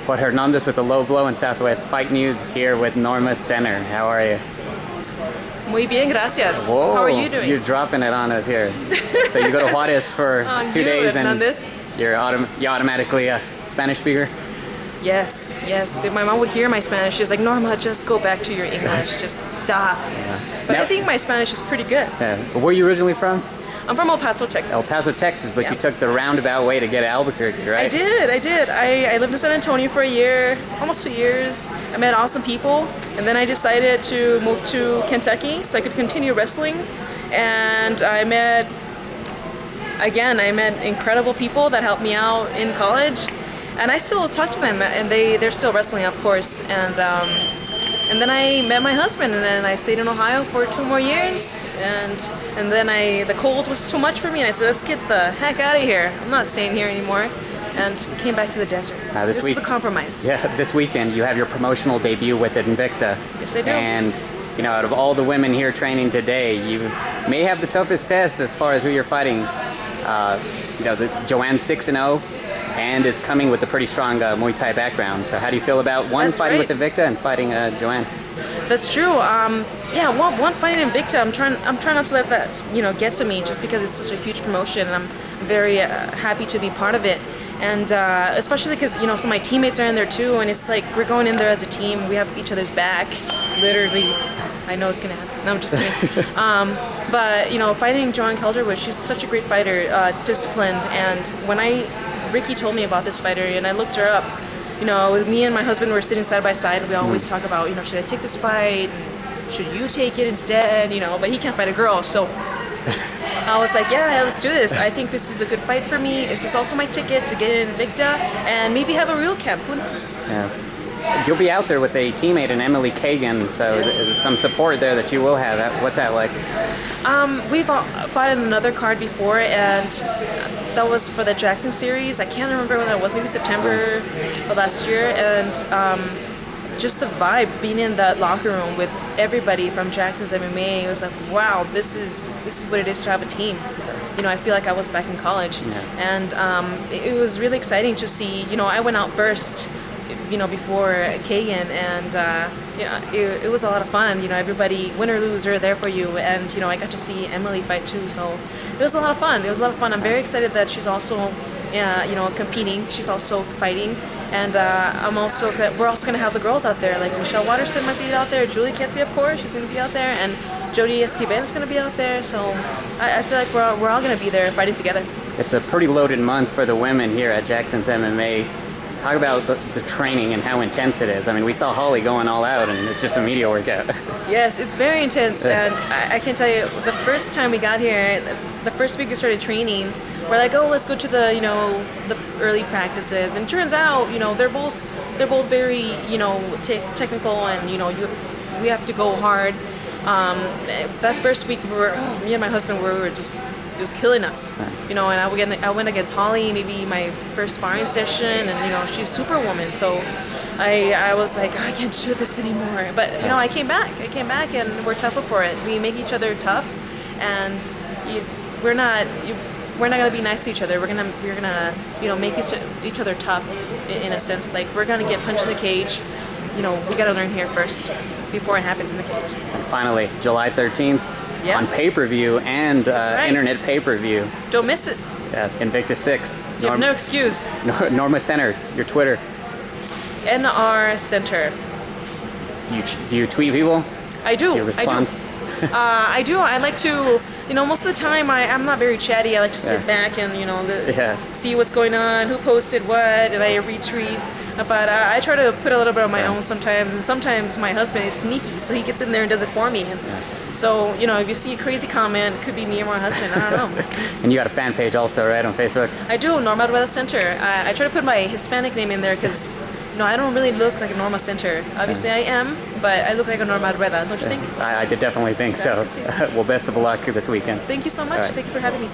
Juan Hernandez with the Low Blow and Southwest Fight News here with Norma Center. How are you? Muy bien, gracias. Whoa, how are you doing? You're dropping it on us here. So you go to Juarez for 2 days and you're automatically a Spanish speaker? Yes. If my mom would hear my Spanish, she's like, Norma, just go back to your English. Just stop. Yeah. But I think my Spanish is pretty good. Yeah. Where are you originally from? I'm from El Paso, Texas. El Paso, Texas, but you took the roundabout way to get to Albuquerque, right? I did. I lived in San Antonio for a year, almost 2 years. I met awesome people, and then I decided to move to Kentucky so I could continue wrestling. And I met incredible people that helped me out in college. And I still talk to them, and they're still wrestling, of course. And then I met my husband, and then I stayed in Ohio for 2 more years. And then the cold was too much for me, and I said, let's get the heck out of here. I'm not staying here anymore. And came back to the desert. This was a compromise. Yeah, this weekend you have your promotional debut with Invicta. Yes, I do. And out of all the women here training today, you may have the toughest test as far as who you're fighting. The Joanne 6-0. And is coming with a pretty strong Muay Thai background. So how do you feel about fighting with Invicta and fighting Joanne? That's true. One fighting Invicta. I'm trying not to let that get to me, just because it's such a huge promotion, and I'm very happy to be part of it. And especially because some of my teammates are in there too, and it's like we're going in there as a team. We have each other's back, literally. I know it's gonna happen. No, I'm just kidding. But fighting Joanne Calderwood, she's such a great fighter, disciplined. And when Ricky told me about this fighter, and I looked her up. Me and my husband were sitting side by side. We always talk about, should I take this fight? Should you take it instead? But he can't fight a girl, so I was like, yeah, let's do this. I think this is a good fight for me. This is also my ticket to get in Invicta and maybe have a real camp. Who knows? Yeah. You'll be out there with a teammate, and Emily Kagan, so yes. Is some support there that you will have. What's that like? We've fought in another card before, and that was for the Jackson series. I can't remember when that was, maybe September of last year. And just the vibe, being in that locker room with everybody from Jackson's MMA, it was like, wow, this is what it is to have a team. I feel like I was back in college. Yeah. And it was really exciting to see, I went out first, before Kagan, and it was a lot of fun. Everybody, win or lose, are there for you, and I got to see Emily fight too, so it was a lot of fun. I'm very excited that she's also competing. She's also fighting, and we're also going to have the girls out there, like Michelle Watterson might be out there, Julie Ketzi, of course, she's going to be out there, and Jody Esquivel is going to be out there, so I feel like we're all going to be there fighting together. It's a pretty loaded month for the women here at Jackson's MMA. Talk about the training and how intense it is. I mean, we saw Holly going all out, and it's just a media workout. Yes, it's very intense, and I can tell you, the first time we got here, the first week we started training, we're like, oh, let's go to the the early practices, and turns out, they're both very technical, and we have to go hard. That first week, me and my husband were just. It was killing us, and I went against Holly, maybe my first sparring session, and she's Superwoman, so I was like, I can't do this anymore. But I came back, and we're tougher for it. We make each other tough, and we're not gonna be nice to each other. We're gonna make each other tough in a sense. Like, we're gonna get punched in the cage. We gotta learn here first before it happens in the cage. And finally, July 13th. Yeah. On pay-per-view and internet pay-per-view. Don't miss it. Yeah, Invicta 6. You have no excuse. Norma Center, your Twitter. NR Center. Do you tweet people? I do. Do you respond? I do. I like to, most of the time I'm not very chatty. I like to sit back and, see what's going on, who posted what, and I retweet. But I try to put a little bit of my own sometimes, and sometimes my husband is sneaky, so he gets in there and does it for me. And so, if you see a crazy comment, it could be me or my husband, I don't know. And you got a fan page also, right, on Facebook? I do, Norma Rueda Center. I try to put my Hispanic name in there because, I don't really look like a Norma Center. Obviously I am, but I look like a Norma Rueda, don't you think? I definitely think so. Well, best of luck this weekend. Thank you so much. Thank you for having me.